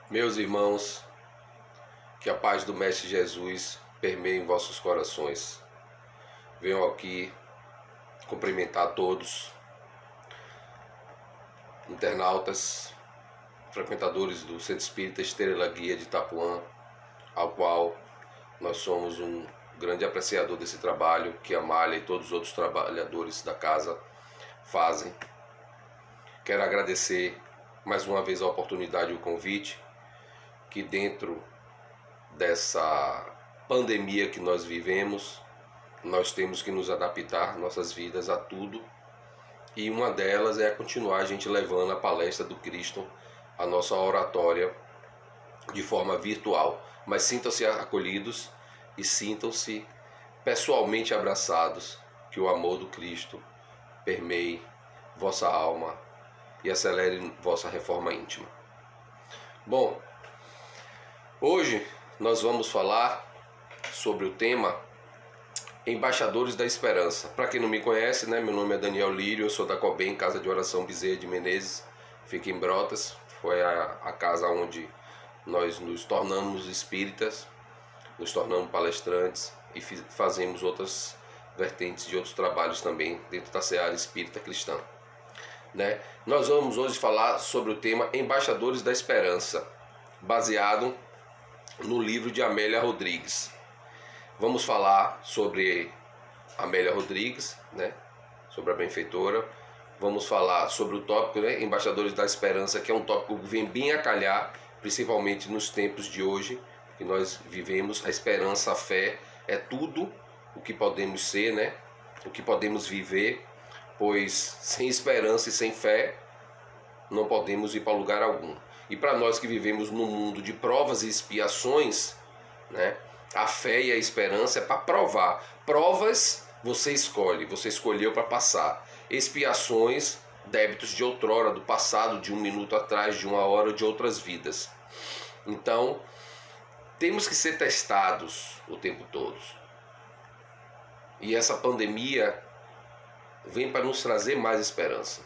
Meus irmãos, que a paz do Mestre Jesus permeie em vossos corações. Venho aqui cumprimentar a todos, internautas, frequentadores do Centro Espírita Estrela Guia de Itapuã, ao qual nós somos um grande apreciador desse trabalho que a Malha e todos os outros trabalhadores da casa fazem. Quero agradecer mais uma vez a oportunidade e o convite, que dentro dessa pandemia que nós vivemos, nós temos que nos adaptar nossas vidas a tudo, e uma delas é continuar a gente levando a palestra do Cristo, a nossa oratória, de forma virtual. Mas sintam-se acolhidos e sintam-se pessoalmente abraçados, que o amor do Cristo permeie vossa alma e acelere vossa reforma íntima. Bom, hoje nós vamos falar sobre o tema Embaixadores da Esperança. Para quem não me conhece, meu nome é Daniel Lírio, eu sou da COBEM, Casa de Oração Bezerra de Menezes, fica em Brotas. Foi a casa onde nós nos tornamos espíritas, nos tornamos palestrantes e fazemos outras vertentes de outros trabalhos também dentro da seara espírita cristã. Nós vamos hoje falar sobre o tema Embaixadores da Esperança, baseado no livro de Amélia Rodrigues. Vamos falar sobre Amélia Rodrigues, sobre a benfeitora. Vamos falar sobre o tópico, Embaixadores da Esperança, que é um tópico que vem bem a calhar, principalmente nos tempos de hoje, que nós vivemos. A esperança, a fé, é tudo o que podemos ser, o que podemos viver, pois sem esperança e sem fé não podemos ir para lugar algum. E para nós que vivemos num mundo de provas e expiações, a fé e a esperança é para provar. Provas você escolhe, você escolheu para passar. Expiações, débitos de outrora, do passado, de um minuto atrás, de uma hora, de outras vidas. Então, temos que ser testados o tempo todo. E essa pandemia vem para nos trazer mais esperança.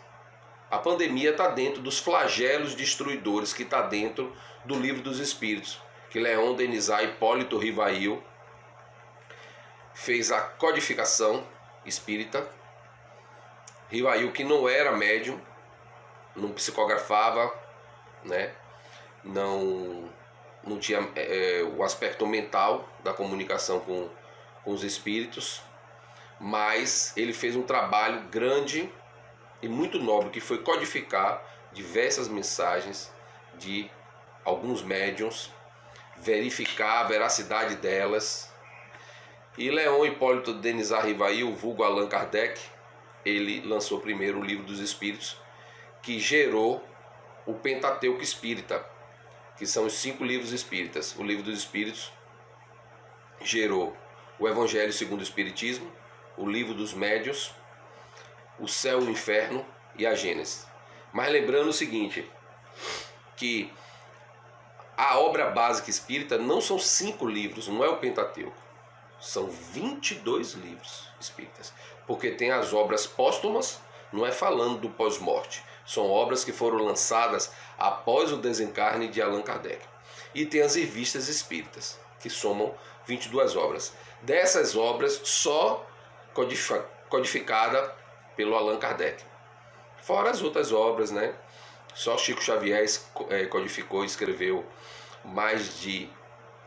A pandemia está dentro dos flagelos destruidores que está dentro do Livro dos Espíritos, que Leon Denisard Hipólito Rivail fez a codificação espírita. Rivail, que não era médium, não psicografava, não tinha o aspecto mental da comunicação com os espíritos, mas ele fez um trabalho grande e muito nobre, que foi codificar diversas mensagens de alguns médiuns, verificar a veracidade delas. E Leon Hipólito Denisard Rivail, vulgo Allan Kardec, ele lançou primeiro o Livro dos Espíritos, que gerou o Pentateuco Espírita, que são os 5 livros espíritas. O Livro dos Espíritos gerou o Evangelho segundo o Espiritismo, o Livro dos Médiuns, o Céu e o Inferno e a Gênesis. Mas lembrando o seguinte, que a obra básica espírita não são 5 livros, não é o Pentateuco. São 22 livros espíritas. Porque tem as obras póstumas, não é falando do pós-morte. São obras que foram lançadas após o desencarne de Allan Kardec. E tem as revistas espíritas, que somam 22 obras. Dessas obras, só codificada pelo Allan Kardec. Fora as outras obras, Só Chico Xavier codificou e escreveu mais de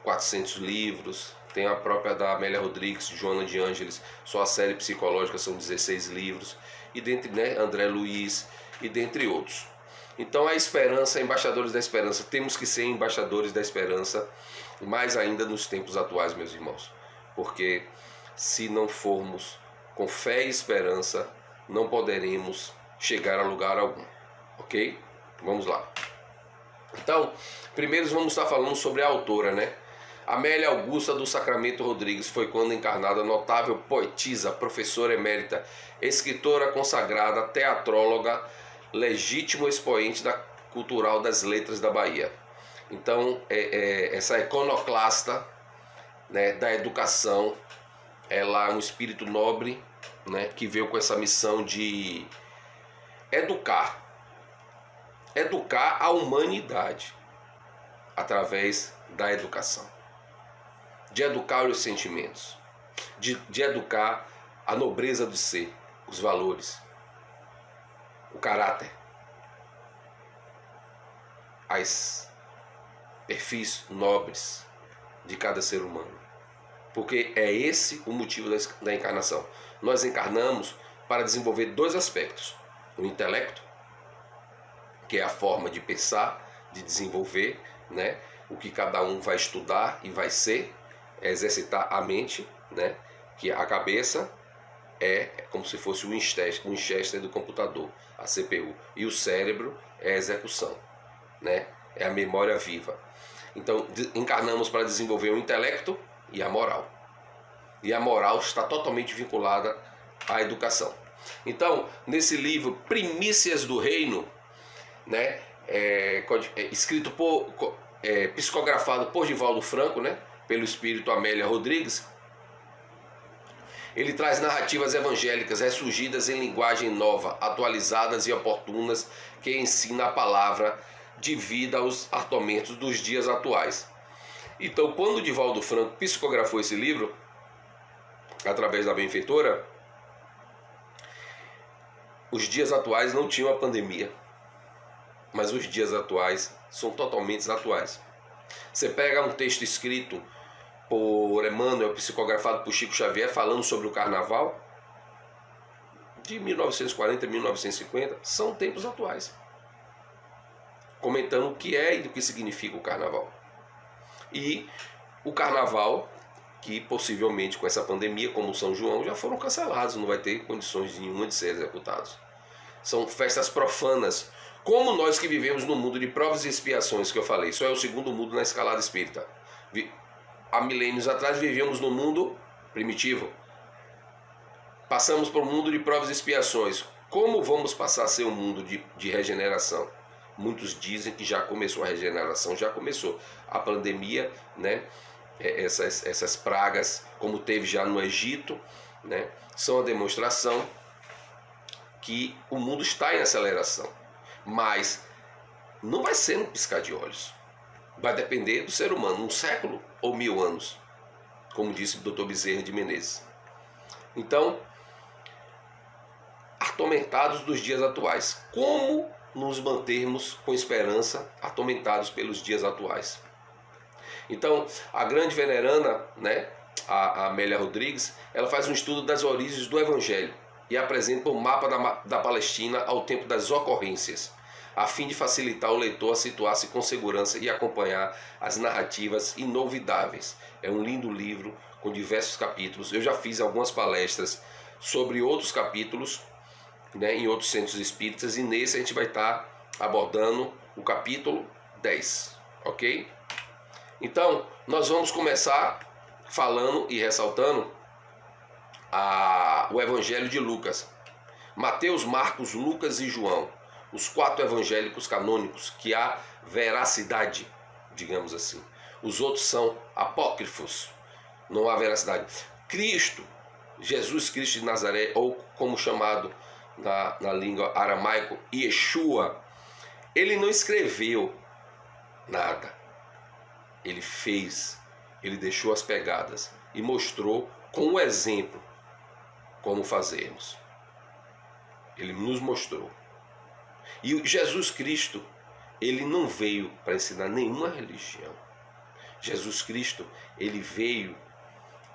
400 livros. Tem a própria da Amélia Rodrigues, Joana de Ângeles, só a série psicológica são 16 livros. E dentre André Luiz e dentre outros. Então a esperança, embaixadores da esperança, temos que ser embaixadores da esperança, mais ainda nos tempos atuais, meus irmãos. Porque se não formos com fé e esperança, não poderemos chegar a lugar algum, ok? Vamos lá. Então, primeiro vamos estar falando sobre a autora, Amélia Augusta do Sacramento Rodrigues foi, quando encarnada, notável poetisa, professora emérita, escritora consagrada, teatróloga, legítimo expoente da cultural das letras da Bahia. Então, essa iconoclasta, da educação, ela é um espírito nobre, que veio com essa missão de educar a humanidade. através da educação. De educar os sentimentos, de educar a nobreza do ser, os valores, o caráter, as perfis nobres de cada ser humano. Porque é esse o motivo da encarnação. Nós encarnamos para desenvolver dois aspectos. O intelecto, que é a forma de pensar, de desenvolver, né? O que cada um vai estudar e vai ser, é exercitar a mente, né? Que a cabeça é como se fosse o Winchester do computador, a CPU. E o cérebro é a execução, né? É a memória viva. Então, encarnamos para desenvolver o intelecto e a moral. E a moral está totalmente vinculada à educação. Então, nesse livro Primícias do Reino, né, escrito psicografado por Divaldo Franco, né, pelo espírito Amélia Rodrigues, ele traz narrativas evangélicas ressurgidas em linguagem nova, atualizadas e oportunas, que ensina a palavra de vida aos tormentos dos dias atuais. Então, quando Divaldo Franco psicografou esse livro, através da benfeitora, os dias atuais não tinham a pandemia, mas os dias atuais são totalmente atuais. Você pega um texto escrito por Emmanuel, psicografado por Chico Xavier, falando sobre o carnaval, de 1940 a 1950, são tempos atuais, comentando o que é e o que significa o carnaval. E o carnaval, que possivelmente com essa pandemia, como o São João, já foram cancelados, não vai ter condições nenhuma de ser executados. São festas profanas, como nós que vivemos no mundo de provas e expiações, que eu falei. Isso é o segundo mundo na escalada espírita. Há milênios atrás vivíamos no mundo primitivo. Passamos para o mundo de provas e expiações. Como vamos passar a ser um mundo de regeneração? Muitos dizem que já começou a regeneração, já começou. A pandemia, né? Essas pragas, como teve já no Egito, né? São a demonstração que o mundo está em aceleração. Mas não vai ser um piscar de olhos. Vai depender do ser humano, 1 século ou 1000 anos, como disse o Dr. Bezerra de Menezes. Então, atormentados dos dias atuais. Como nos mantermos com esperança, atormentados pelos dias atuais? Então, a grande veneranda, né, a Amélia Rodrigues, ela faz um estudo das origens do Evangelho e apresenta o mapa da Palestina ao tempo das ocorrências, a fim de facilitar o leitor a situar-se com segurança e acompanhar as narrativas inovidáveis. É um lindo livro com diversos capítulos. Eu já fiz algumas palestras sobre outros capítulos, né, em outros centros espíritas, e nesse a gente vai estar abordando o capítulo 10, ok? Então, nós vamos começar falando e ressaltando o Evangelho de Lucas. Mateus, Marcos, Lucas e João. Os 4 evangélicos canônicos que há veracidade, digamos assim. Os outros são apócrifos, não há veracidade. Cristo, Jesus Cristo de Nazaré, ou como chamado na língua aramaico, Yeshua, ele não escreveu nada. Ele fez, ele deixou as pegadas e mostrou com o exemplo como fazermos. Ele nos mostrou. E Jesus Cristo, ele não veio para ensinar nenhuma religião. Jesus Cristo, ele veio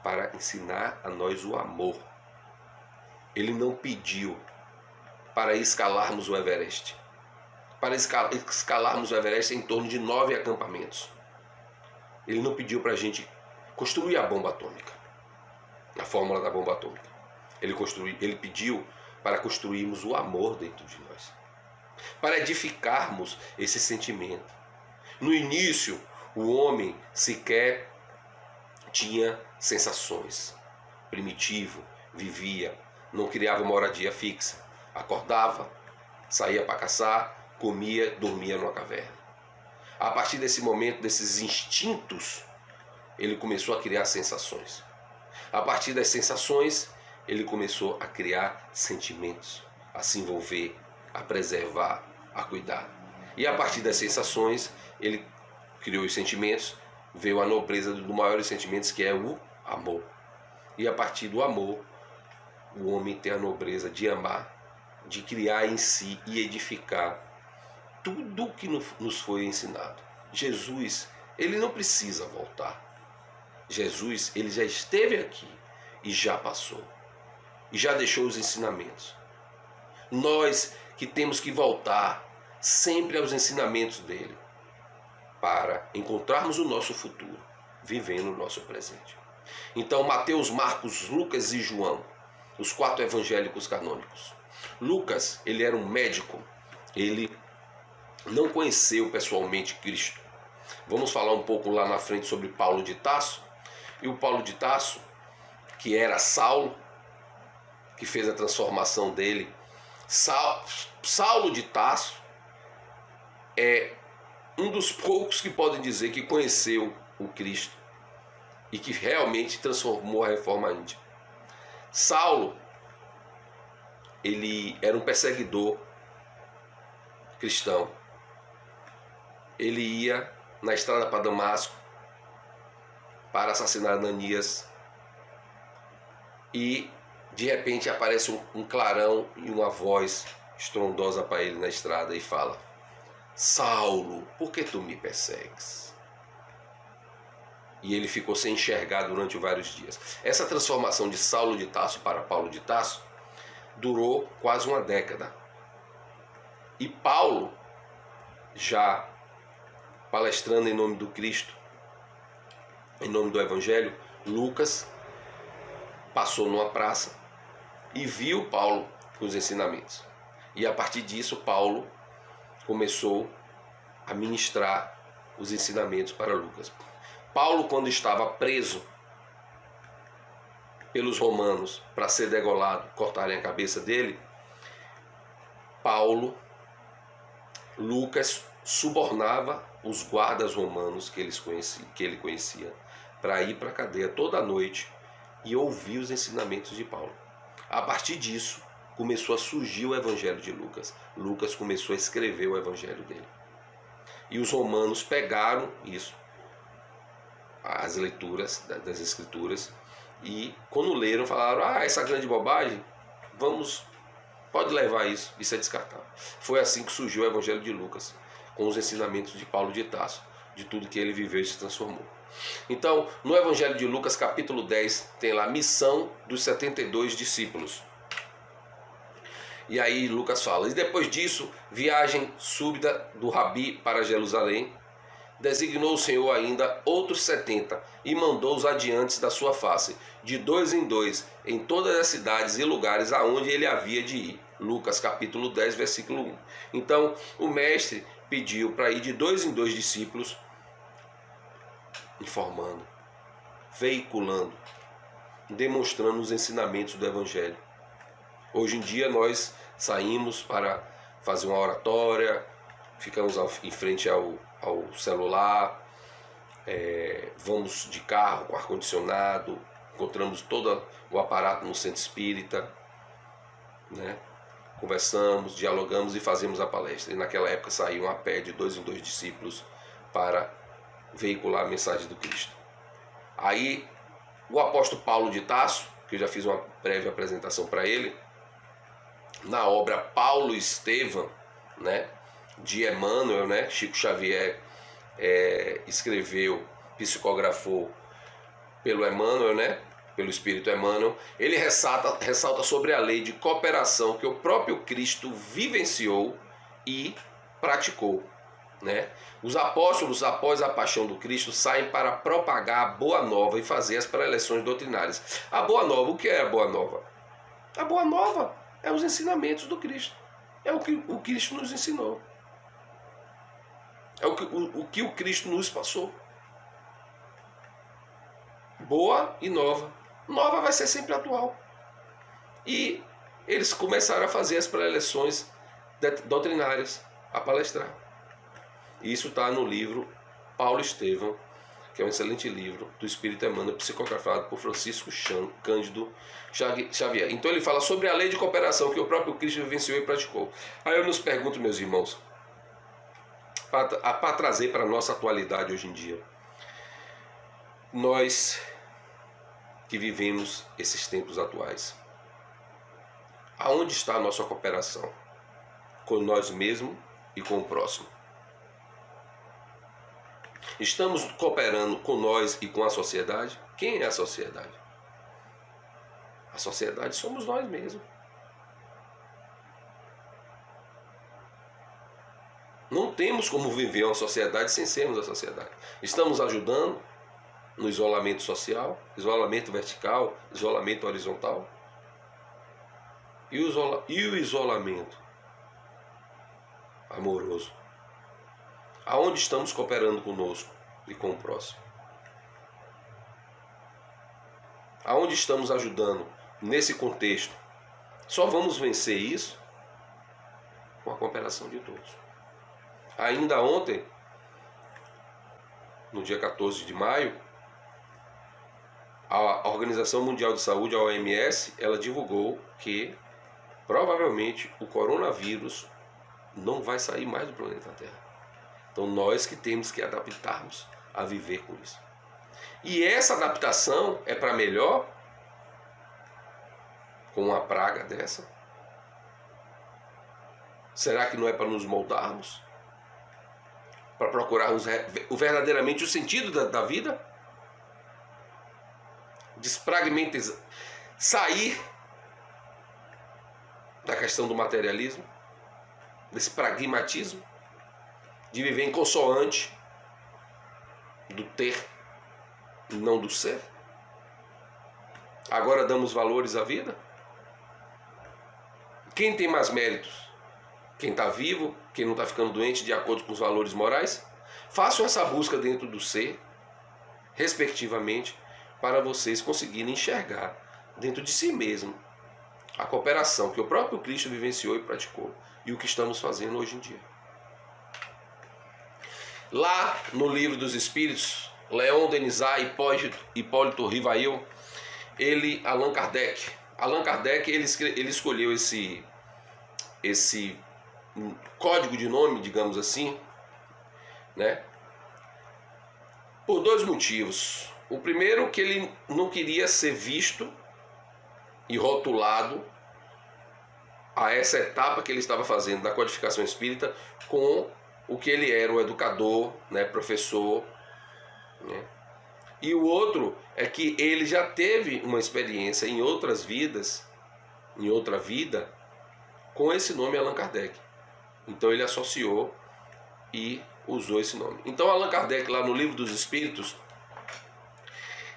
para ensinar a nós o amor. Ele não pediu para escalarmos o Everest. Para escalarmos o Everest em torno de 9 acampamentos. Ele não pediu para a gente construir a bomba atômica, a fórmula da bomba atômica. Ele pediu para construirmos o amor dentro de nós, para edificarmos esse sentimento. No início, o homem sequer tinha sensações. Primitivo, vivia, não criava moradia fixa. Acordava, saía para caçar, comia, dormia numa caverna. A partir desse momento, desses instintos, ele começou a criar sensações. A partir das sensações, ele começou a criar sentimentos, a se envolver, a preservar, a cuidar. E a partir das sensações, ele criou os sentimentos, veio a nobreza do maior dos sentimentos, que é o amor. E a partir do amor, o homem tem a nobreza de amar, de criar em si e edificar tudo o que nos foi ensinado. Jesus, ele não precisa voltar. Jesus, ele já esteve aqui e já passou. E já deixou os ensinamentos. Nós que temos que voltar sempre aos ensinamentos dele para encontrarmos o nosso futuro, vivendo o nosso presente. Então, Mateus, Marcos, Lucas e João, os 4 evangélicos canônicos. Lucas, ele era um médico, ele não conheceu pessoalmente Cristo. Vamos falar um pouco lá na frente sobre Paulo de Tarso. E o Paulo de Tarso, que era Saulo, que fez a transformação dele. Saulo de Tarso é um dos poucos que podem dizer que conheceu o Cristo e que realmente transformou a reforma íntima. Saulo, ele era um perseguidor cristão. Ele ia na estrada para Damasco para assassinar Ananias e de repente aparece um clarão e uma voz estrondosa para ele na estrada e fala: Saulo, por que tu me persegues? E ele ficou sem enxergar durante vários dias. Essa transformação de Saulo de Tarso para Paulo de Tarso durou quase uma década. E Paulo, já palestrando em nome do Cristo, em nome do Evangelho, Lucas passou numa praça e viu Paulo com os ensinamentos. E a partir disso, Paulo começou a ministrar os ensinamentos para Lucas. Paulo, quando estava preso pelos romanos para ser degolado, cortarem a cabeça dele, Lucas subornava os guardas romanos que ele conhecia para ir para a cadeia toda noite e ouvir os ensinamentos de Paulo. A partir disso, começou a surgir o Evangelho de Lucas. Lucas começou a escrever o Evangelho dele. E os romanos pegaram isso, as leituras das Escrituras, e quando leram, falaram: essa grande bobagem, pode levar isso é descartável. Foi assim que surgiu o Evangelho de Lucas, com os ensinamentos de Paulo de Tarso, de tudo que ele viveu e se transformou. Então, no Evangelho de Lucas, capítulo 10, tem lá a missão dos 72 discípulos. E aí Lucas fala: e depois disso, viagem súbita do Rabi para Jerusalém, designou o Senhor ainda outros 70 e mandou-os adiante da sua face, de 2 em 2, em todas as cidades e lugares aonde ele havia de ir. Lucas capítulo 10, versículo 1. Então o mestre pediu para ir de 2 em 2 discípulos, informando, veiculando, demonstrando os ensinamentos do Evangelho. Hoje em dia nós saímos para fazer uma oratória, ficamos em frente ao celular, vamos de carro com ar-condicionado, encontramos todo o aparato no centro espírita, né? Conversamos, dialogamos e fazemos a palestra. E naquela época saíam a pé de 2 em 2 discípulos para veicular a mensagem do Cristo. Aí o apóstolo Paulo de Tarso, que eu já fiz uma breve apresentação para ele, na obra Paulo e Estevão, né, de Emmanuel, né, Chico Xavier escreveu, psicografou pelo Emmanuel, né, pelo Espírito Emmanuel. Ele ressalta sobre a lei de cooperação que o próprio Cristo vivenciou e praticou, né? Os apóstolos, após a paixão do Cristo, saem para propagar a boa nova e fazer as preleções doutrinárias. A boa nova, o que é a boa nova? A boa nova é os ensinamentos do Cristo. É o que o Cristo nos ensinou. É o que o Cristo nos passou. Boa e nova. Nova vai ser sempre atual. E eles começaram a fazer as preleções doutrinárias, a palestrar. Isso está no livro Paulo e Estevão, que é um excelente livro do Espírito Emmanuel, psicografado por Francisco Cândido Xavier. Então ele fala sobre a lei de cooperação que o próprio Cristo vivenciou e praticou. Aí eu nos pergunto, meus irmãos, para trazer para a nossa atualidade hoje em dia. Nós que vivemos esses tempos atuais, aonde está a nossa cooperação? Com nós mesmos e com o próximo. Estamos cooperando com nós e com a sociedade? Quem é a sociedade? A sociedade somos nós mesmos. Não temos como viver uma sociedade sem sermos a sociedade. Estamos ajudando no isolamento social, isolamento vertical, isolamento horizontal. E o isolamento amoroso? Aonde estamos cooperando conosco e com o próximo? Aonde estamos ajudando nesse contexto? Só vamos vencer isso com a cooperação de todos. Ainda ontem, no dia 14 de maio, a Organização Mundial de Saúde, a OMS, ela divulgou que provavelmente o coronavírus não vai sair mais do planeta Terra. Então nós que temos que adaptarmos a viver com isso. E essa adaptação é para melhor com uma praga dessa? Será que não é para nos moldarmos? Para procurarmos verdadeiramente o sentido da vida? Desfragmentizar, sair da questão do materialismo, desse pragmatismo, de viver em consoante do ter e não do ser. Agora damos valores à vida? Quem tem mais méritos? Quem está vivo? Quem não está ficando doente de acordo com os valores morais? Façam essa busca dentro do ser, respectivamente, para vocês conseguirem enxergar dentro de si mesmo a cooperação que o próprio Cristo vivenciou e praticou e o que estamos fazendo hoje em dia. Lá no Livro dos Espíritos, Leon Denisard e Hipólito Rivail, Allan Kardec, ele escolheu esse código de nome, digamos assim, né? Por dois motivos. O primeiro, que ele não queria ser visto e rotulado a essa etapa que ele estava fazendo da codificação espírita com o que ele era, o educador, né, professor, né? E o outro é que ele já teve uma experiência em outras vidas, em outra vida, com esse nome Allan Kardec. Então ele associou e usou esse nome. Então Allan Kardec, lá no Livro dos Espíritos,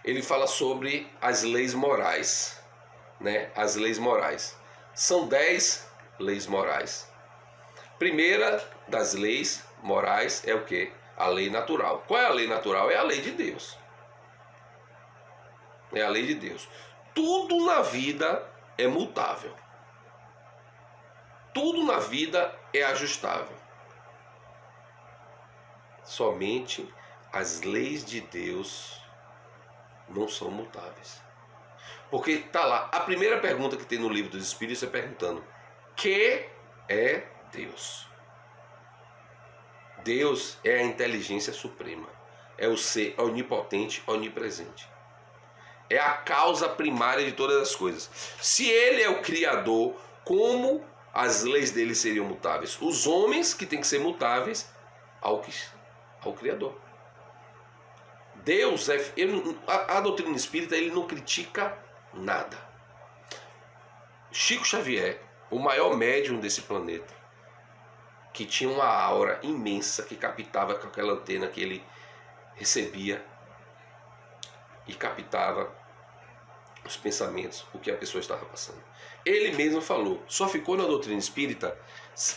ele fala sobre as leis morais, né? As leis morais. São 10 leis morais. Primeira das leis morais é o quê? A lei natural. Qual é a lei natural? É a lei de Deus. É a lei de Deus. Tudo na vida é mutável. Tudo na vida é ajustável. Somente as leis de Deus não são mutáveis. Porque está lá, a primeira pergunta que tem no Livro dos Espíritos é perguntando: que é Deus? Deus é a inteligência suprema, é o ser onipotente, onipresente. É a causa primária de todas as coisas. Se ele é o Criador, como as leis dele seriam mutáveis? Os homens que têm que ser mutáveis ao Criador. Deus, a doutrina espírita, ele não critica nada. Chico Xavier, o maior médium desse planeta, que tinha uma aura imensa que captava com aquela antena que ele recebia e captava os pensamentos, o que a pessoa estava passando. Ele mesmo falou, só ficou na doutrina espírita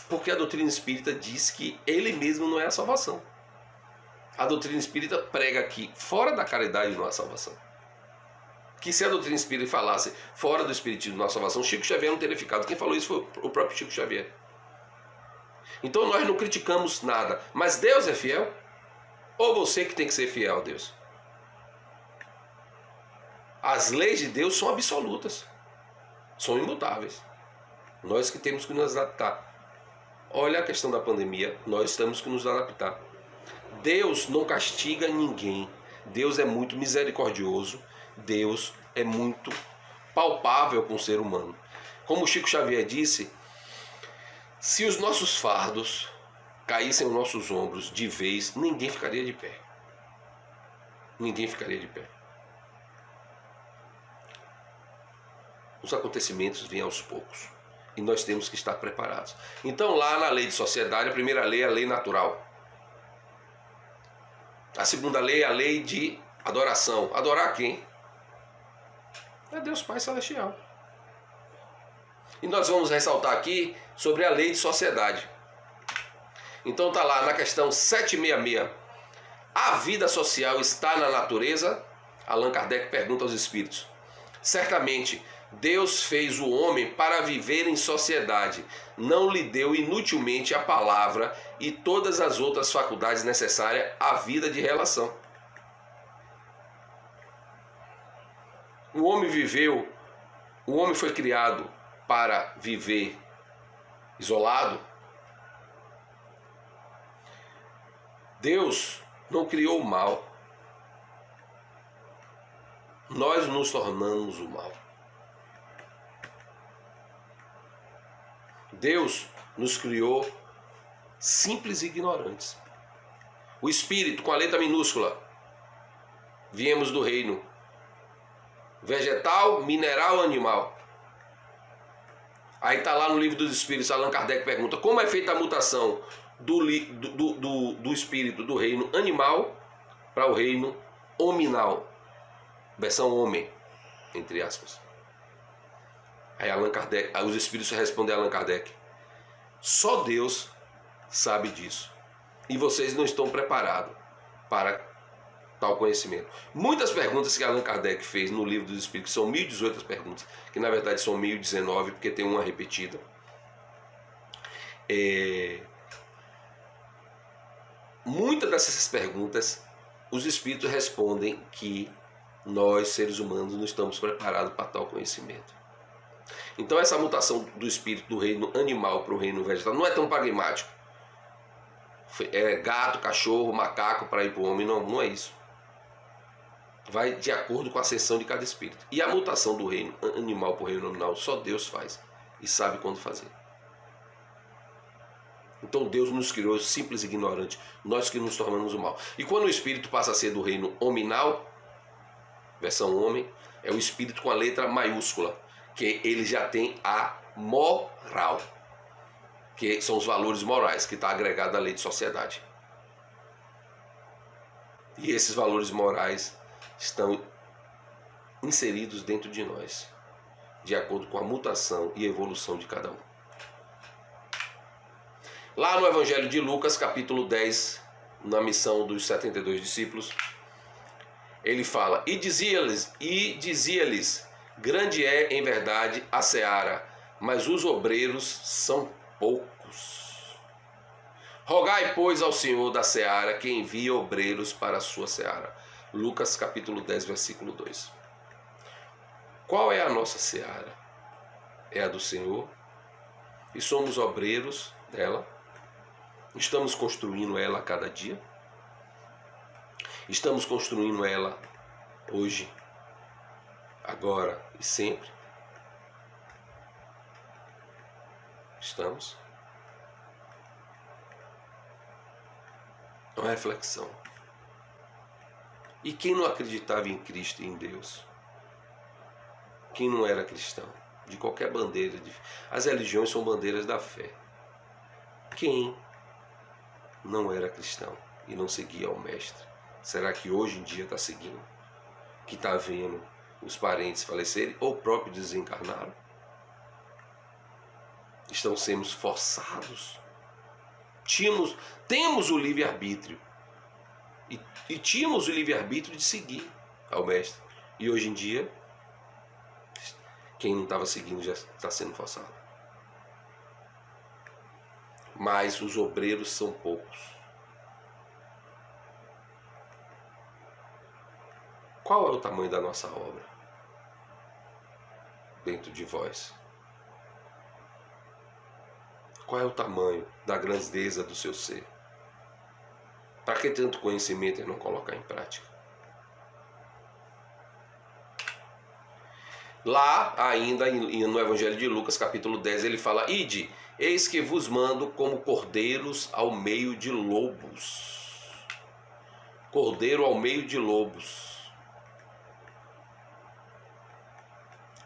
porque a doutrina espírita diz que ele mesmo não é a salvação. A doutrina espírita prega que fora da caridade não há salvação. Que se a doutrina espírita falasse fora do espiritismo não há salvação, Chico Xavier não teria ficado. Quem falou isso foi o próprio Chico Xavier. Então nós não criticamos nada, mas Deus é fiel? Ou você que tem que ser fiel a Deus? As leis de Deus são absolutas, são imutáveis. Nós que temos que nos adaptar. Olha a questão da pandemia, nós temos que nos adaptar. Deus não castiga ninguém. Deus é muito misericordioso. Deus é muito palpável com o ser humano. Como o Chico Xavier disse, se os nossos fardos caíssem aos nossos ombros de vez, ninguém ficaria de pé. Ninguém ficaria de pé. Os acontecimentos vêm aos poucos. E nós temos que estar preparados. Então, lá na lei de sociedade, a primeira lei é a lei natural. A segunda lei é a lei de adoração. Adorar quem? É Deus Pai Celestial. E nós vamos ressaltar aqui sobre a lei de sociedade. Então está lá na questão 766. A vida social está na natureza? Allan Kardec pergunta aos espíritos. Certamente, Deus fez o homem para viver em sociedade. Não lhe deu inutilmente a palavra e todas as outras faculdades necessárias à vida de relação. O homem foi criado para viver isolado. Deus não criou o mal. Nós nos tornamos o mal. Deus nos criou simples e ignorantes. O espírito, com a letra minúscula, viemos do reino vegetal, mineral, animal. Aí está lá no livro dos espíritos, Allan Kardec pergunta, como é feita a mutação do espírito do reino animal para o reino hominal, versão homem, entre aspas. Aí Allan Kardec, os espíritos respondem a Allan Kardec, só Deus sabe disso. E vocês não estão preparados para tal conhecimento. Muitas perguntas que Allan Kardec fez no livro dos espíritos, são 1018 perguntas, que na verdade são 1019, porque tem uma repetida. Muitas dessas perguntas, os espíritos respondem que nós, seres humanos, não estamos preparados para tal conhecimento. Então essa mutação do espírito do reino animal para o reino vegetal não é tão pragmático. É gato, cachorro, macaco para ir para o homem, não é isso. Vai de acordo com a ascensão de cada espírito. E a mutação do reino animal para o reino nominal só Deus faz e sabe quando fazer. Então Deus nos criou simples e ignorantes, nós que nos tornamos o mal. E quando o espírito passa a ser do reino hominal, versão homem, é o espírito com a letra maiúscula, que ele já tem a moral, que são os valores morais, que está agregado à lei de sociedade. E esses valores morais estão inseridos dentro de nós, de acordo com a mutação e evolução de cada um. Lá no Evangelho de Lucas, capítulo 10, na missão dos 72 discípulos, ele fala, e dizia-lhes, grande é em verdade a seara, mas os obreiros são poucos. Rogai, pois, ao Senhor da seara que envie obreiros para a sua seara. Lucas capítulo 10, versículo 2. Qual é a nossa seara? É a do Senhor? E somos obreiros dela? Estamos construindo ela a cada dia? Estamos construindo ela hoje, agora e sempre? Estamos? Uma reflexão. E quem não acreditava em Cristo e em Deus? Quem não era cristão? De qualquer bandeira. As religiões são bandeiras da fé. Quem não era cristão e não seguia ao Mestre? Será que hoje em dia está seguindo? Que está vendo os parentes falecerem ou próprio desencarnaram? Estão sendo forçados. Temos o livre-arbítrio. E tínhamos o livre-arbítrio de seguir ao Mestre. E hoje em dia, quem não estava seguindo já está sendo forçado. Mas os obreiros são poucos. Qual é o tamanho da nossa obra dentro de vós? Qual é o tamanho da grandeza do seu ser? Para que tanto conhecimento e não colocar em prática? Lá, ainda no Evangelho de Lucas, capítulo 10, ele fala: Ide, eis que vos mando como cordeiros ao meio de lobos. Cordeiro ao meio de lobos.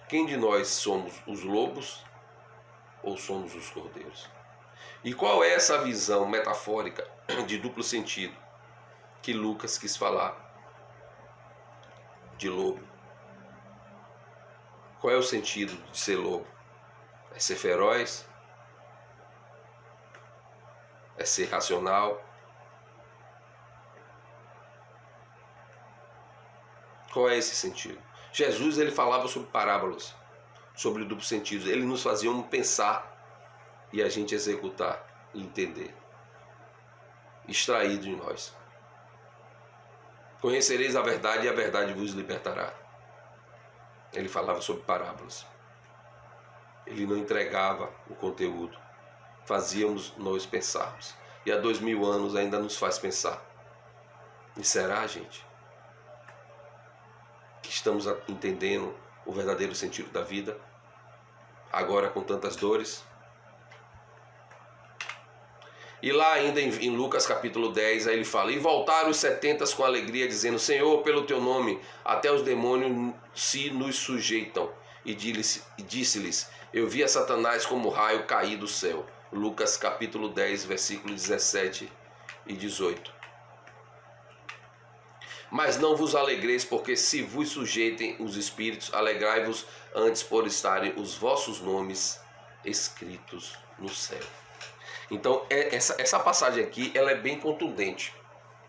Quem de nós somos os lobos ou somos os cordeiros? E qual é essa visão metafórica de duplo sentido que Lucas quis falar de lobo? Qual é o sentido de ser lobo? É ser feroz? É ser racional? Qual é esse sentido? Jesus, ele falava sobre parábolas, sobre duplo sentido. Ele nos fazia pensar e a gente executar e entender. Extraído de nós. Conhecereis a verdade e a verdade vos libertará. Ele falava sobre parábolas. Ele não entregava o conteúdo. Fazíamos nós pensarmos. E há 2000 anos ainda nos faz pensar. E será, gente, que estamos entendendo o verdadeiro sentido da vida? Agora com tantas dores? E lá ainda em Lucas capítulo 10, aí ele fala: E voltaram os 70 com alegria, dizendo: Senhor, pelo teu nome, até os demônios se nos sujeitam. E disse-lhes: Eu vi a Satanás como raio cair do céu. Lucas capítulo 10, versículos 17 e 18. Mas não vos alegreis, porque se vos sujeitem os espíritos, alegrai-vos antes por estarem os vossos nomes escritos no céu. Então, essa passagem aqui, ela é bem contundente.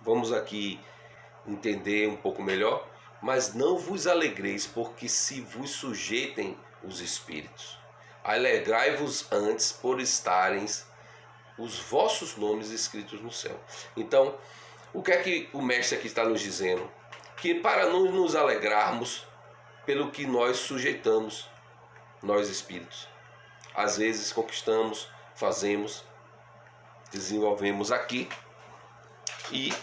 Vamos aqui entender um pouco melhor. Mas não vos alegreis, porque se vos sujeitem os espíritos. Alegrai-vos antes por estarem os vossos nomes escritos no céu. Então, o que é que o mestre aqui está nos dizendo? Que para não nos alegrarmos pelo que nós sujeitamos, nós espíritos. Às vezes conquistamos, fazemos, desenvolvemos aqui e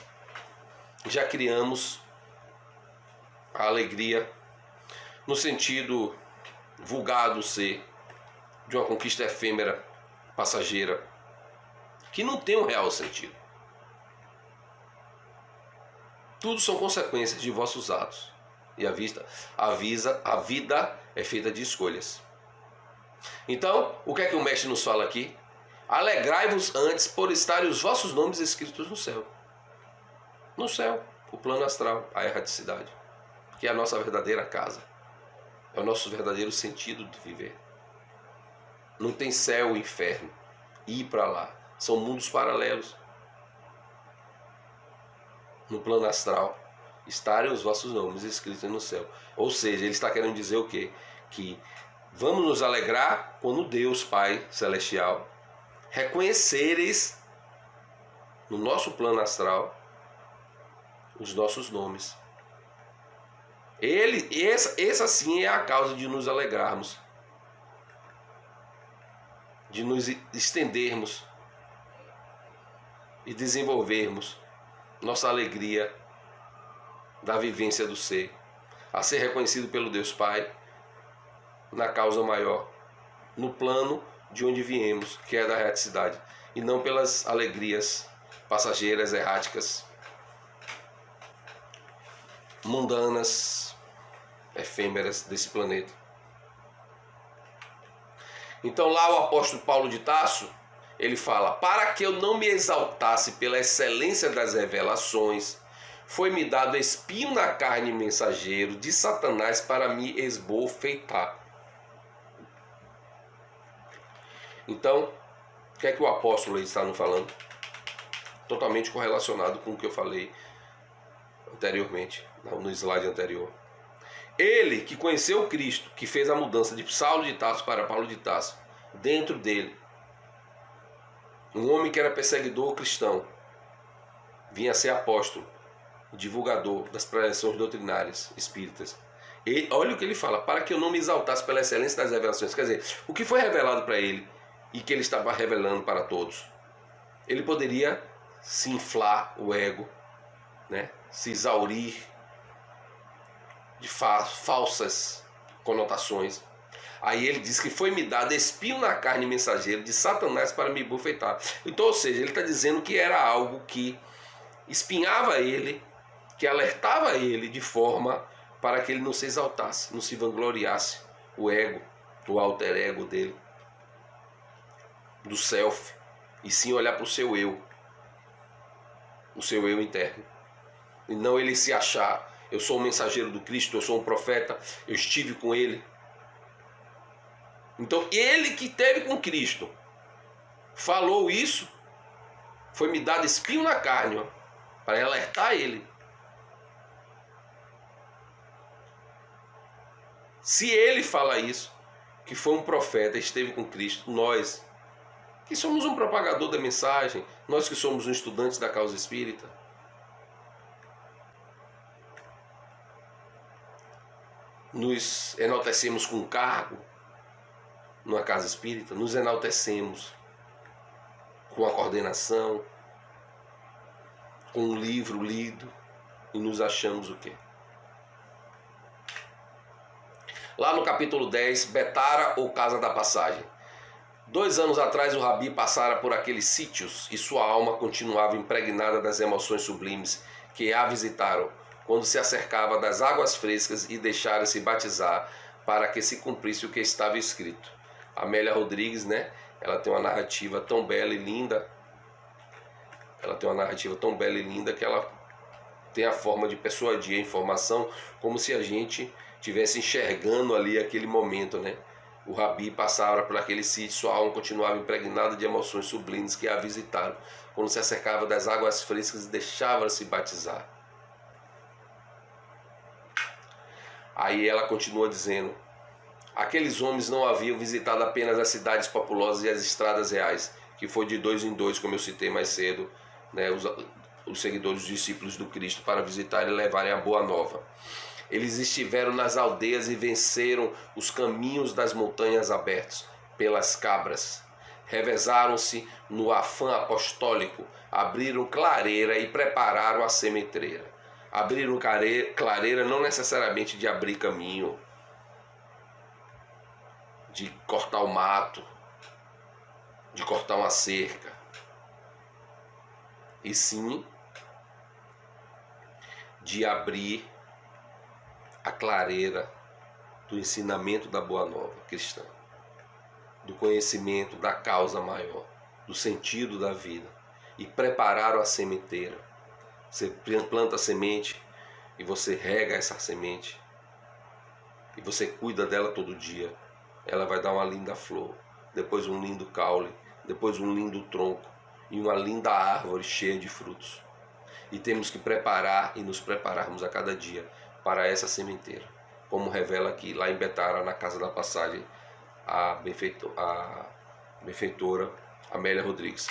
já criamos a alegria no sentido vulgar do ser, de uma conquista efêmera, passageira, que não tem um real sentido. Tudo são consequências de vossos atos. E a vida é feita de escolhas. Então, o que é que o mestre nos fala aqui? Alegrai-vos antes por estarem os vossos nomes escritos no céu. No céu, o plano astral, a erraticidade, que é a nossa verdadeira casa. É o nosso verdadeiro sentido de viver. Não tem céu e inferno. Ir para lá. São mundos paralelos. No plano astral, estarem os vossos nomes escritos no céu. Ou seja, ele está querendo dizer o quê? Que vamos nos alegrar quando Deus Pai Celestial reconhecereis no nosso plano astral os nossos nomes. Essa sim é a causa de nos alegrarmos, de nos estendermos e desenvolvermos nossa alegria da vivência do ser, a ser reconhecido pelo Deus Pai na causa maior, no plano de onde viemos, que é da erraticidade, e não pelas alegrias passageiras, erráticas, mundanas, efêmeras desse planeta. Então lá o apóstolo Paulo de Tarso, ele fala: para que eu não me exaltasse pela excelência das revelações, foi-me dado espinho na carne mensageiro de Satanás para me esbofetar. Então, o que é que o apóstolo está nos falando? Totalmente correlacionado com o que eu falei anteriormente, no slide anterior. Ele que conheceu Cristo, que fez a mudança de Saulo de Tarso para Paulo de Tarso, dentro dele, um homem que era perseguidor cristão, vinha a ser apóstolo, divulgador das pregações doutrinárias espíritas. E olha o que ele fala: para que eu não me exaltasse pela excelência das revelações. Quer dizer, o que foi revelado para ele e que ele estava revelando para todos. Ele poderia se inflar o ego, né? Se exaurir de falsas conotações. Aí ele diz que foi me dado espinho na carne mensageiro de Satanás para me bofetar. Então, ou seja, ele está dizendo que era algo que espinhava ele, que alertava ele de forma para que ele não se exaltasse, não se vangloriasse, o ego, o alter ego dele, do self, e sim olhar para o seu eu interno. E não ele se achar, eu sou um mensageiro do Cristo, eu sou um profeta, eu estive com ele. Então ele que esteve com Cristo falou isso, foi me dado espinho na carne, ó, para alertar ele. Se ele fala isso, que foi um profeta, esteve com Cristo, nós, que somos um propagador da mensagem, nós que somos um estudante da causa espírita, nos enaltecemos com cargo numa casa espírita, nos enaltecemos com a coordenação, com um livro lido, e nos achamos o quê? Lá no capítulo 10, Betara ou Casa da Passagem. 2 anos atrás o Rabi passara por aqueles sítios e sua alma continuava impregnada das emoções sublimes que a visitaram quando se acercava das águas frescas e deixara-se batizar para que se cumprisse o que estava escrito. Amélia Rodrigues, né? Ela tem uma narrativa tão bela e linda. Ela tem uma narrativa tão bela e linda que ela tem a forma de persuadir a informação como se a gente estivesse enxergando ali aquele momento, né? O Rabi passava por aquele sítio, sua alma continuava impregnada de emoções sublimes que a visitaram quando se acercava das águas frescas e deixava-se batizar. Aí ela continua dizendo: aqueles homens não haviam visitado apenas as cidades populosas e as estradas reais, que foi de 2 em 2, como eu citei mais cedo, né, os seguidores, os discípulos do Cristo, para visitar e levarem a boa nova. Eles estiveram nas aldeias e venceram os caminhos das montanhas abertos pelas cabras. Revezaram-se no afã apostólico, abriram clareira e prepararam a sementeira. Abriram clareira não necessariamente de abrir caminho, de cortar o mato, de cortar uma cerca, e sim de abrir a clareira do ensinamento da Boa Nova cristã, do conhecimento da causa maior, do sentido da vida, e prepararam a sementeira. Você planta a semente e você rega essa semente e você cuida dela todo dia. Ela vai dar uma linda flor, depois um lindo caule, depois um lindo tronco e uma linda árvore cheia de frutos. E temos que preparar e nos prepararmos a cada dia para essa sementeira, como revela aqui lá em Betara, na Casa da Passagem, a benfeitora Amélia Rodrigues.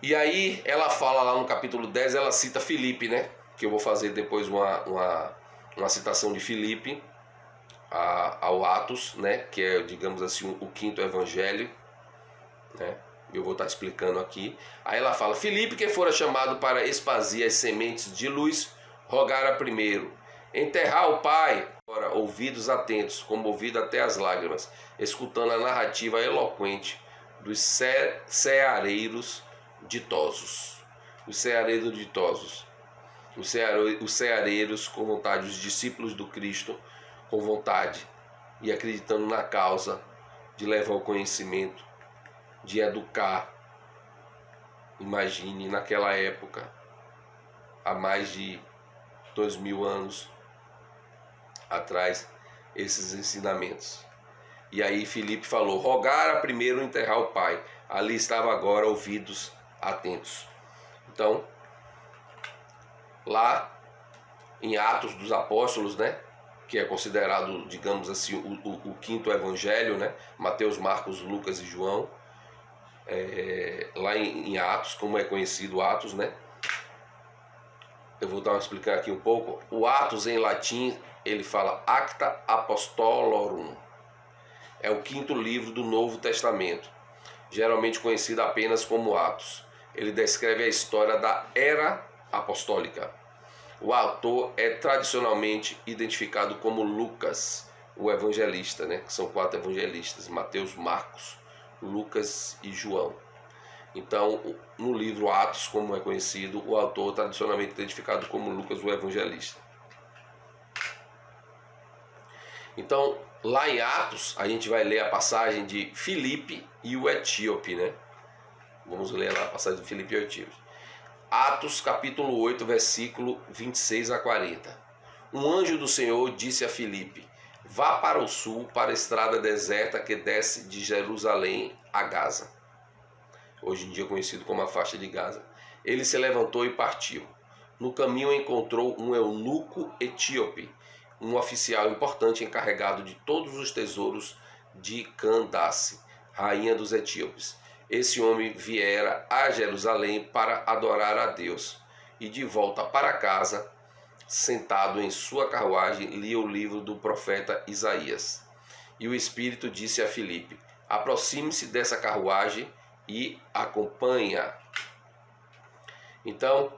E aí ela fala lá no capítulo 10, ela cita Filipe, né? Que eu vou fazer depois uma citação de Filipe ao Atos, né? Que é, digamos assim, o 5º evangelho, né? Eu vou estar explicando aqui. Aí ela fala: Filipe, que fora chamado para esparcir as sementes de luz, rogara primeiro enterrar o Pai, ora, ouvidos atentos, comovido até as lágrimas, escutando a narrativa eloquente dos ceareiros ditosos. Os ceareiros ditosos. Os ceareiros com vontade, os discípulos do Cristo com vontade e acreditando na causa de levar o conhecimento, de educar. Imagine naquela época, há mais de 2000 anos atrás, esses ensinamentos. E aí Filipe falou: rogara primeiro enterrar o Pai. Ali estava agora ouvidos atentos. Então, lá em Atos dos Apóstolos, né, que é considerado, digamos assim, o 5º evangelho, né, Mateus, Marcos, Lucas e João, lá em Atos, como é conhecido Atos, né, eu vou explicar aqui um pouco. O Atos em latim, ele fala Acta Apostolorum. É o quinto livro do Novo Testamento, geralmente conhecido apenas como Atos. Ele descreve a história da era apostólica. O autor é tradicionalmente identificado como Lucas, o evangelista, né? Que são 4 evangelistas: Mateus, Marcos, Lucas e João. Então, no livro Atos, como é conhecido, o autor tradicionalmente identificado como Lucas, o evangelista. Então, lá em Atos, a gente vai ler a passagem de Filipe e o etíope, né? Vamos ler lá a passagem de Filipe e o etíope. Atos, capítulo 8, versículo 26 a 40. Um anjo do Senhor disse a Filipe: vá para o sul, para a estrada deserta que desce de Jerusalém a Gaza, hoje em dia conhecido como a faixa de Gaza. Ele se levantou e partiu. No caminho encontrou um eunuco etíope, um oficial importante encarregado de todos os tesouros de Candace, rainha dos etíopes. Esse homem viera a Jerusalém para adorar a Deus, e de volta para casa, sentado em sua carruagem, lia o livro do profeta Isaías. E o Espírito disse a Filipe: aproxime-se dessa carruagem e acompanha. Então,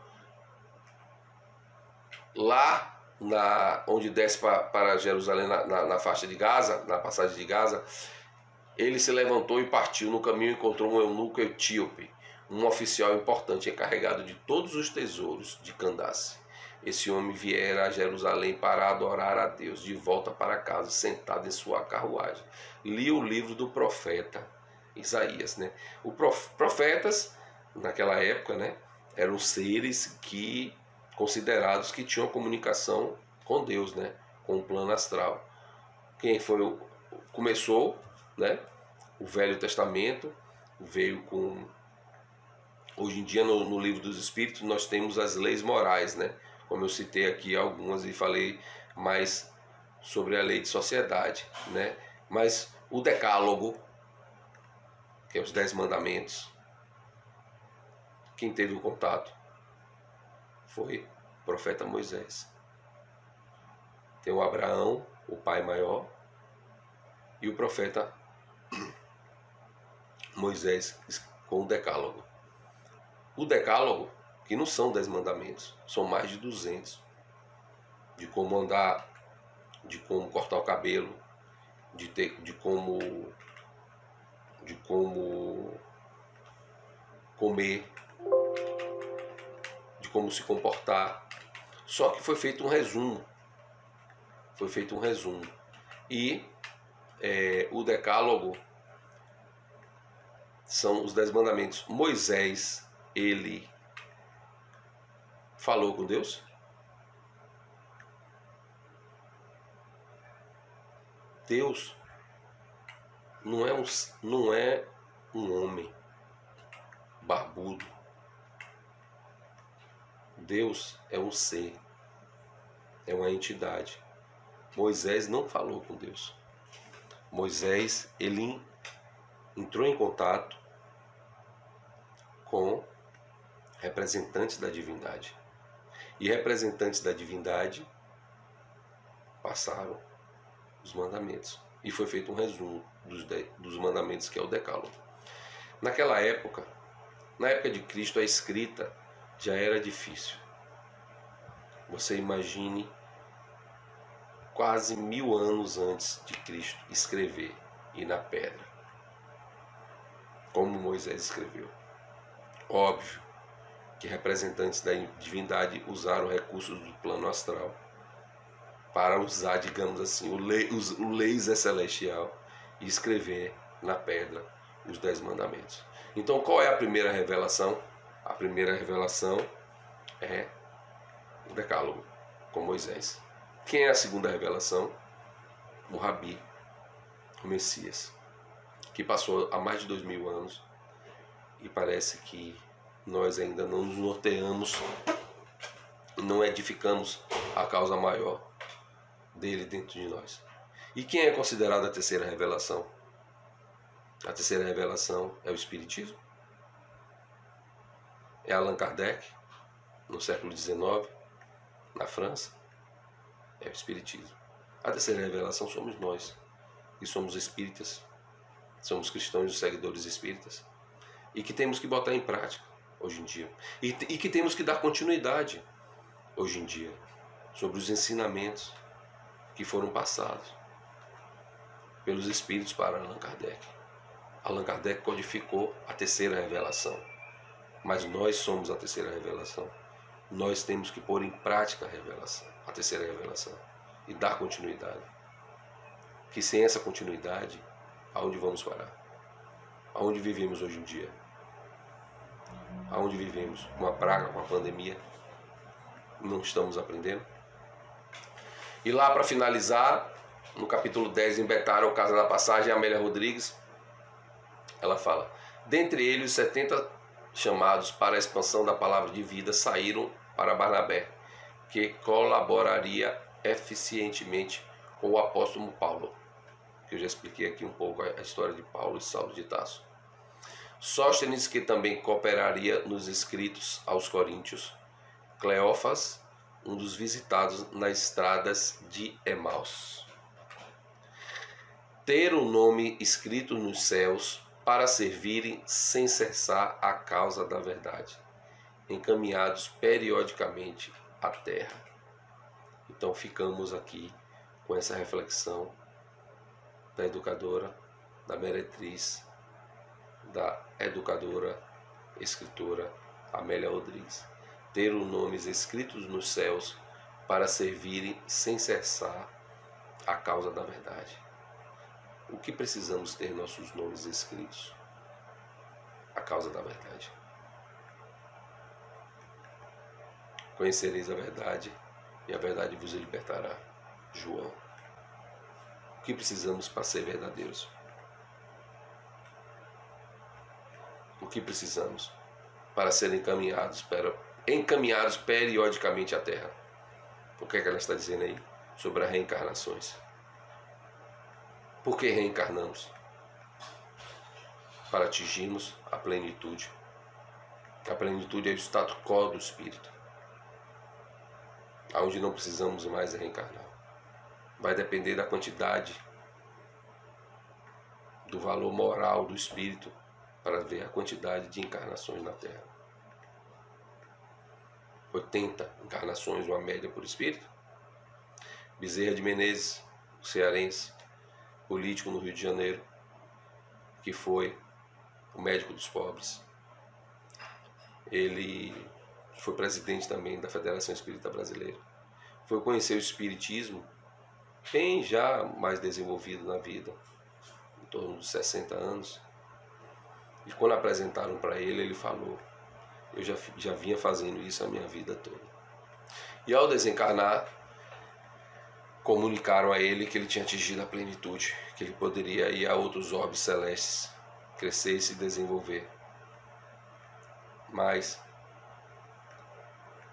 lá onde desce para Jerusalém, na faixa de Gaza, na passagem de Gaza, ele se levantou e partiu. No caminho encontrou um eunuco etíope, um oficial importante encarregado de todos os tesouros de Candace. Esse homem viera a Jerusalém para adorar a Deus. De volta para casa, sentado em sua carruagem, lia o livro do profeta Isaías, né? Os profetas, naquela época, né, eram seres considerados que tinham comunicação com Deus, né, com o plano astral. Quem começou, né, o Velho Testamento veio com... Hoje em dia, no livro dos Espíritos, nós temos as leis morais, né? Como eu citei aqui algumas e falei mais sobre a lei de sociedade, né? Mas o Decálogo, que é os 10 mandamentos, quem teve o contato foi o profeta Moisés. Tem o Abraão, o pai maior, e o profeta Moisés com o Decálogo. O Decálogo, que não são 10 mandamentos, são mais de 200. De como andar, de como cortar o cabelo, de como comer, de como se comportar. Só que foi feito um resumo. E o Decálogo são os 10 mandamentos. Moisés, ele falou com Deus? Deus não é um homem barbudo. Deus é um ser, é uma entidade. Moisés não falou com Deus. Moisés, ele entrou em contato com representantes da divindade. E representantes da divindade passaram os mandamentos. E foi feito um resumo dos mandamentos, que é o Decálogo. Naquela época, na época de Cristo, a escrita já era difícil. Você imagine quase 1000 anos antes de Cristo escrever, e na pedra, como Moisés escreveu. Óbvio que representantes da divindade usaram recursos do plano astral para usar, digamos assim, o laser celestial e escrever na pedra os 10 mandamentos. Então, qual é a primeira revelação? A primeira revelação é o Decálogo, com Moisés. Quem é a segunda revelação? O Rabi, o Messias, que passou há mais de 2000 anos e parece que nós ainda não nos norteamos, não edificamos a causa maior dele dentro de nós. E quem é considerada a terceira revelação? A terceira revelação é o Espiritismo. É Allan Kardec, no século XIX, na França. É o Espiritismo. A terceira revelação somos nós, que somos espíritas, somos cristãos e seguidores espíritas, e que temos que botar em prática hoje em dia, e que temos que dar continuidade hoje em dia sobre os ensinamentos que foram passados pelos espíritos para Allan Kardec. Allan Kardec codificou a terceira revelação, mas nós somos a terceira revelação. Nós temos que pôr em prática a revelação, a terceira revelação, e dar continuidade. Que sem essa continuidade, aonde vamos parar? Aonde vivemos hoje em dia? Aonde vivemos? Uma praga, uma pandemia? Não estamos aprendendo? E lá, para finalizar, no capítulo 10, em Betara, o caso da passagem, a Amélia Rodrigues, ela fala: dentre eles, os 70 chamados para a expansão da palavra de vida saíram para Barnabé, que colaboraria eficientemente com o apóstolo Paulo, que eu já expliquei aqui um pouco a história de Paulo e Saulo de Tarso. Sóstenes, que também cooperaria nos escritos aos Coríntios. Cleófas, um dos visitados nas estradas de Emaús. Ter o nome escrito nos céus para servirem sem cessar a causa da verdade, encaminhados periodicamente à terra. Então ficamos aqui com essa reflexão da educadora, da meretriz, da educadora, escritora Amélia Rodrigues. Ter os nomes escritos nos céus para servirem sem cessar a causa da verdade. O que precisamos ter nossos nomes escritos? A causa da verdade. Conhecereis a verdade e a verdade vos libertará. João. O que precisamos para ser verdadeiros? O que precisamos para ser encaminhados periodicamente à Terra? O que é que ela está dizendo aí sobre as reencarnações? Por que reencarnamos? Para atingirmos a plenitude. A plenitude é o status quo do espírito, aonde não precisamos mais reencarnar. Vai depender da quantidade, do valor moral do espírito, para ver a quantidade de encarnações na Terra. 80 encarnações, uma média por espírito. Bezerra de Menezes, cearense, político no Rio de Janeiro, que foi o médico dos pobres. Ele foi presidente também da Federação Espírita Brasileira. Foi conhecer o espiritismo bem já mais desenvolvido na vida, em torno de 60 anos. E quando apresentaram para ele, ele falou: eu já vinha fazendo isso a minha vida toda. E ao desencarnar, comunicaram a ele que ele tinha atingido a plenitude, que ele poderia ir a outros orbes celestes, crescer e se desenvolver.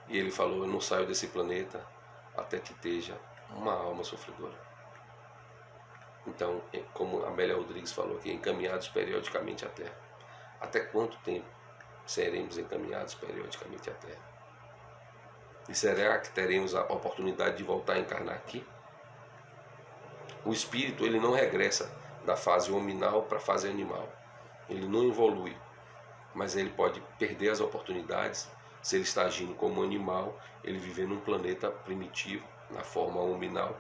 E ele falou: eu não saio desse planeta até que esteja uma alma sofredora. Então, como a Amélia Rodrigues falou aqui, encaminhados periodicamente à Terra. Até quanto tempo seremos encaminhados periodicamente à Terra? E será que teremos a oportunidade de voltar a encarnar aqui? O espírito, ele não regressa da fase hominal para a fase animal. Ele não evolui, mas ele pode perder as oportunidades se ele está agindo como animal, ele viver num planeta primitivo, na forma hominal.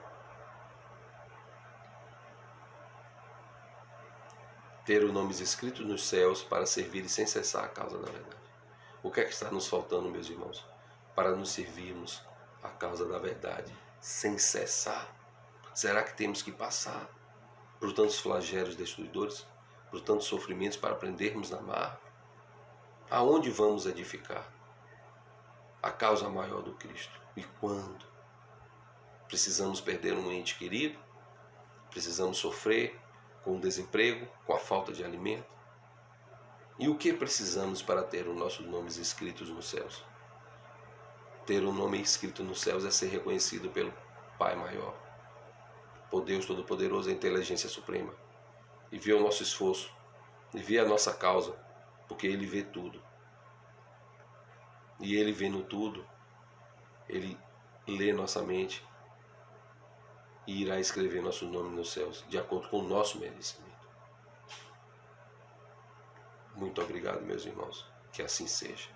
Ter os nomes escritos nos céus para servir sem cessar a causa da verdade. O que é que está nos faltando, meus irmãos, para nos servirmos a causa da verdade sem cessar? Será que temos que passar por tantos flagelos destruidores, por tantos sofrimentos para aprendermos a amar? Aonde vamos edificar a causa maior do Cristo? E quando? Precisamos perder um ente querido? Precisamos sofrer com o desemprego, com a falta de alimento? E o que precisamos para ter os nossos nomes escritos nos céus? Ter o nome escrito nos céus é ser reconhecido pelo Pai Maior, por Deus Todo-Poderoso, a inteligência suprema, e ver o nosso esforço, e ver a nossa causa, porque Ele vê tudo. E Ele vendo tudo, Ele lê nossa mente, e irá escrever nosso nome nos céus, de acordo com o nosso merecimento. Muito obrigado, meus irmãos. Que assim seja.